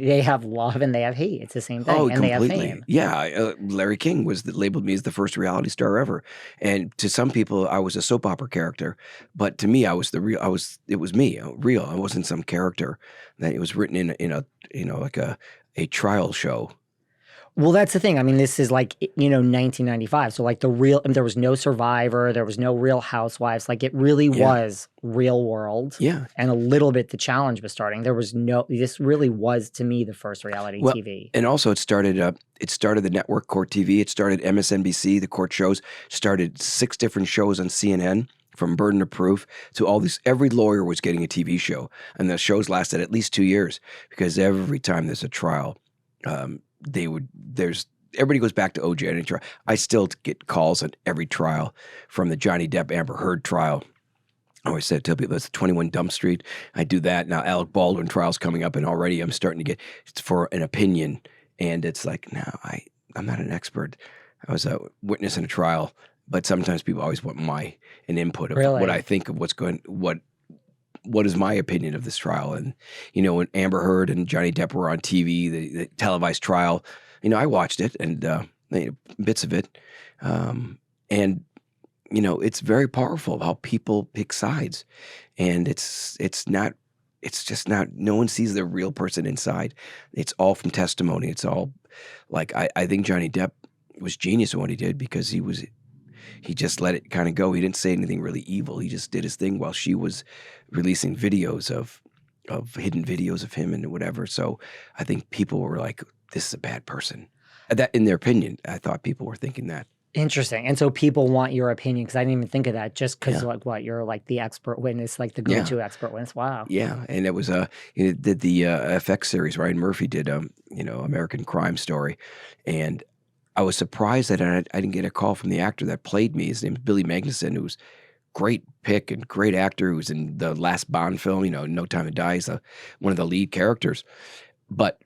they have love and they have hate. It's the same thing. Oh, and they have completely. fame. Yeah, Larry King labeled me as the first reality star ever, and to some people, I was a soap opera character, but to me, I was the real. It was me, real. I wasn't some character that it was written in a like a trial show. Well, that's the thing. I mean, this is like, 1995. So like there was no Survivor, there was no Real Housewives. Like it really was real world. Yeah. And a little bit the challenge was starting. This really was to me the first reality TV. And also it started the network Court TV. It started MSNBC, the court shows, started 6 different shows on CNN. From Burden of Proof to all these, every lawyer was getting a TV show. And the shows lasted at least 2 years because every time there's a trial, everybody goes back to OJ any trial. I still get calls on every trial from the Johnny Depp Amber Heard trial. I always tell people that's 21 Dump Street. I do that. Now Alec Baldwin trial's coming up and already I'm starting to get for an opinion. And it's like, no, I'm not an expert. I was a witness in a trial, but sometimes people always want an input of what I think of what is my opinion of this trial. And, when Amber Heard and Johnny Depp were on TV, the televised trial, I watched it and bits of it. And, it's very powerful how people pick sides. And it's just not, no one sees the real person inside. It's all from testimony. It's all like, I think Johnny Depp was genius in what he did because he just let it kind of go. He didn't say anything really evil. He just did his thing while she was releasing videos of hidden videos of him and whatever. So I think people were like, this is a bad person. That, in their opinion, I thought people were thinking that. Interesting. And so people want your opinion because I didn't even think of that just because you're like the expert witness, like the go-to expert witness. Wow. Yeah. And it was did the FX series, Ryan Murphy did, American Crime Story. And I was surprised that I didn't get a call from the actor that played me. His name is Billy Magnuson, who's great pick and great actor who was in the last Bond film, No Time to Die. He's one of the lead characters. But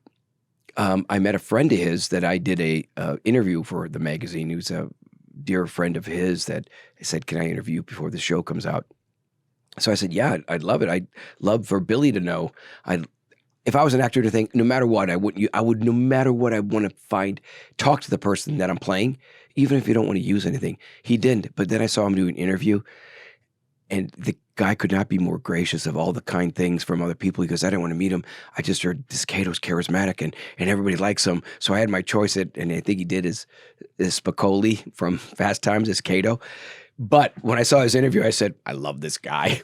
I met a friend of his that I did a interview for the magazine. Who's a dear friend of his that said, can I interview you before the show comes out? So I said, yeah, I'd love it. I'd love for Billy to know. If I was an actor to think, no matter what, I would, no matter what I want to find, talk to the person that I'm playing, even if you don't want to use anything. He didn't. But then I saw him do an interview, and the guy could not be more gracious of all the kind things from other people. He goes, I didn't want to meet him. I just heard this Kato's charismatic and everybody likes him. So I had my choice, and I think he did is Spicoli from Fast Times as Kato. But when I saw his interview, I said, I love this guy.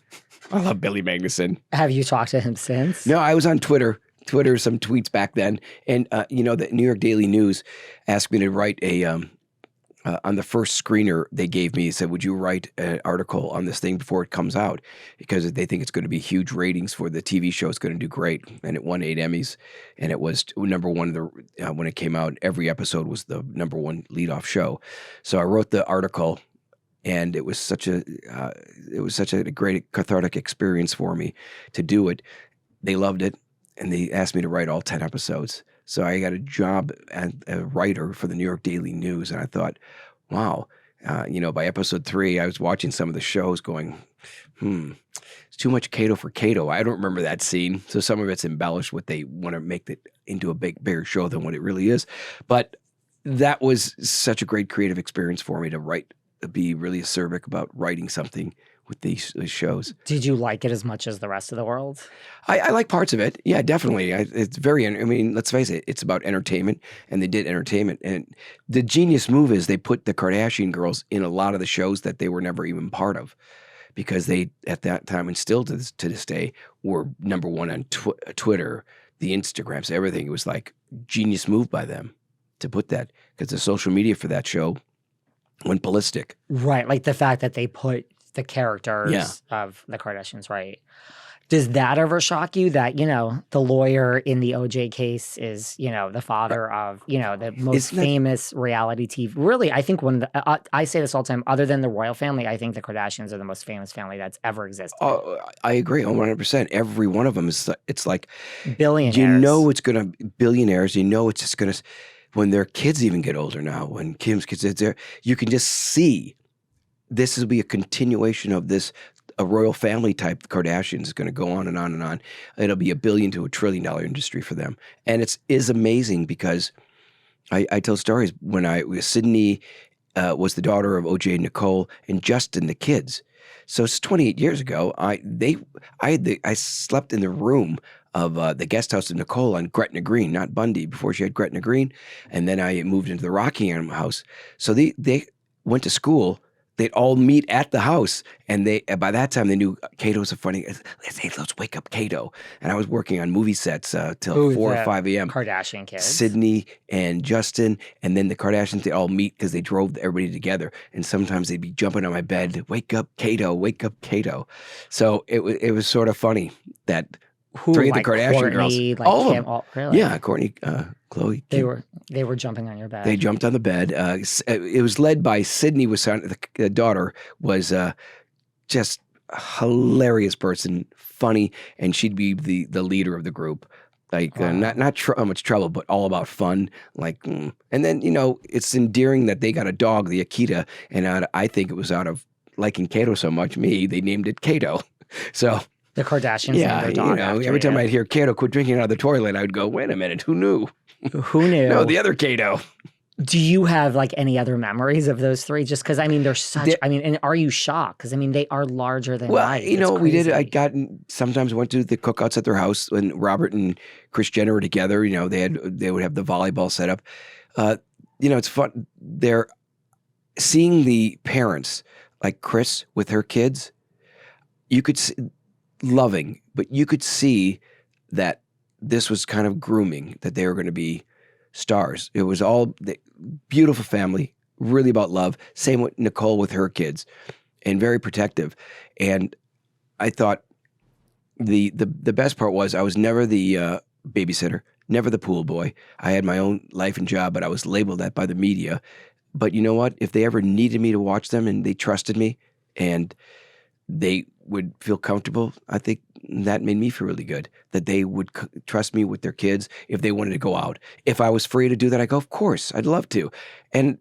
I love Billy Magnuson. Have you talked to him since? No, I was on Twitter, some tweets back then. And, the New York Daily News asked me to write on the first screener they gave me, said, would you write an article on this thing before it comes out? Because they think it's going to be huge ratings for the TV show. It's going to do great. And it won 8 Emmys. And it was number one when it came out. Every episode was the number one leadoff show. So I wrote the article. And it was such a great cathartic experience for me to do it. They loved it, and they asked me to write all 10 episodes. So I got a job as a writer for the New York Daily News, and I thought, wow, by episode 3, I was watching some of the shows going, it's too much Kato for Kato. I don't remember that scene, so some of it's embellished what they want to make it into a bigger show than what it really is. But that was such a great creative experience for me to write. Be really acerbic about writing something with these shows. Did you like it as much as the rest of the world? I like parts of it. Yeah, definitely. It's let's face it, it's about entertainment, and they did entertainment. And the genius move is they put the Kardashian girls in a lot of the shows that they were never even part of, because they, at that time and still to this day, were number one on Twitter, the Instagrams, everything. It was like genius move by them to put that, because the social media for that show went ballistic. Right, like the fact that they put the characters of the Kardashians, right? Does that ever shock you that, the lawyer in the OJ case is, the father of, the most famous reality TV? Really, I think I say this all the time, other than the royal family, I think the Kardashians are the most famous family that's ever existed. I agree 100%. Every one of them it's like billionaires. It's going to billionaires. It's just going to, when their kids even get older now, when Kim's kids are there, you can just see this will be a continuation of this a royal family type, the Kardashians, is going to go on and on and on. It'll be $1 billion to $1 trillion industry for them. And it is amazing because I tell stories when Sydney was the daughter of OJ and Nicole, and Justin, the kids. So it's 28 years ago. I slept in the room of the guest house of Nicole on Gretna Green, not Bundy, before she had Gretna Green. And then I moved into the Rockingham house. So they went to school. They'd all meet at the house, and by that time they knew Kato's a funny. Let's wake up Kato. And I was working on movie sets till 4 or 5 a.m. Kardashian kids, Sydney and Justin, and then the Kardashians. They all meet because they drove everybody together. And sometimes they'd be jumping on my bed, wake up Kato, wake up Kato. So it was sort of funny that three of the Kardashian Kourtney, girls, all of them, really? yeah, Kourtney, Khloe. They were jumping on your bed. They jumped on the bed. It was led by Sydney. The daughter was just a hilarious person, funny, and she'd be the leader of the group. Like not much trouble, but all about fun. And then it's endearing that they got a dog, the Akita, and I think it was out of liking Kato so much. They named it Kato. So. The Kardashians named their dog after every time I'd hear Kato quit drinking out of the toilet, I would go, wait a minute, who knew? Who knew? No, the other Kato. Do you have any other memories of those three? Just because they're such. And are you shocked? Because they are larger than life. We did. Sometimes went to the cookouts at their house when Robert and Kris Jenner were together. They would have the volleyball set up. It's fun. They're seeing the parents like Kris with her kids. You could see, loving, but you could see that this was kind of grooming, that they were going to be stars. It was all the beautiful family, really about love. Same with Nicole with her kids, and very protective. And I thought the best part was I was never the babysitter, never the pool boy. I had my own life and job, but I was labeled that by the media. But you know what? If they ever needed me to watch them and they trusted me and they would feel comfortable, I think that made me feel really good, that they would trust me with their kids if they wanted to go out. If I was free to do that, I go, of course, I'd love to. And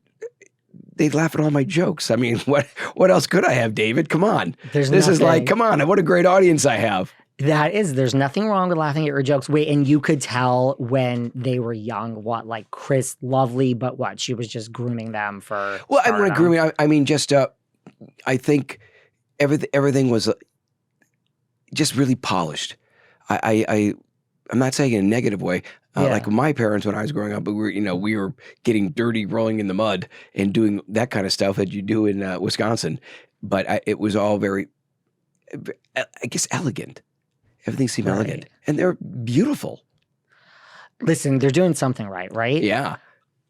they'd laugh at all my jokes. I mean, what else could I have, David? Come on. Come on, what a great audience I have. There's nothing wrong with laughing at your jokes. Wait, and you could tell when they were young what, Kris, lovely, but what? She was just grooming them for Well, I want to grooming. I mean, just, I think everything was just really polished. I'm not saying in a negative way. Like my parents, when I was growing up, we were getting dirty, rolling in the mud, and doing that kind of stuff that you do in Wisconsin. But it was all very, I guess, elegant. Everything seemed elegant, and they're beautiful. Listen, they're doing something right? Yeah.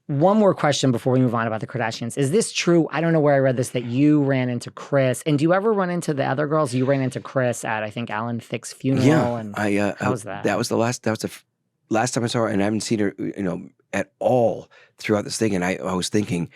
One more question before we move on about the Kardashians. Is this true? I don't know where I read this, that you ran into Kris. And do you ever run into the other girls? You ran into Kris at, I think, Alan Thicke's funeral. Yeah. And how was that? That was the last time I saw her, and I haven't seen her, at all throughout this thing. And I was thinking,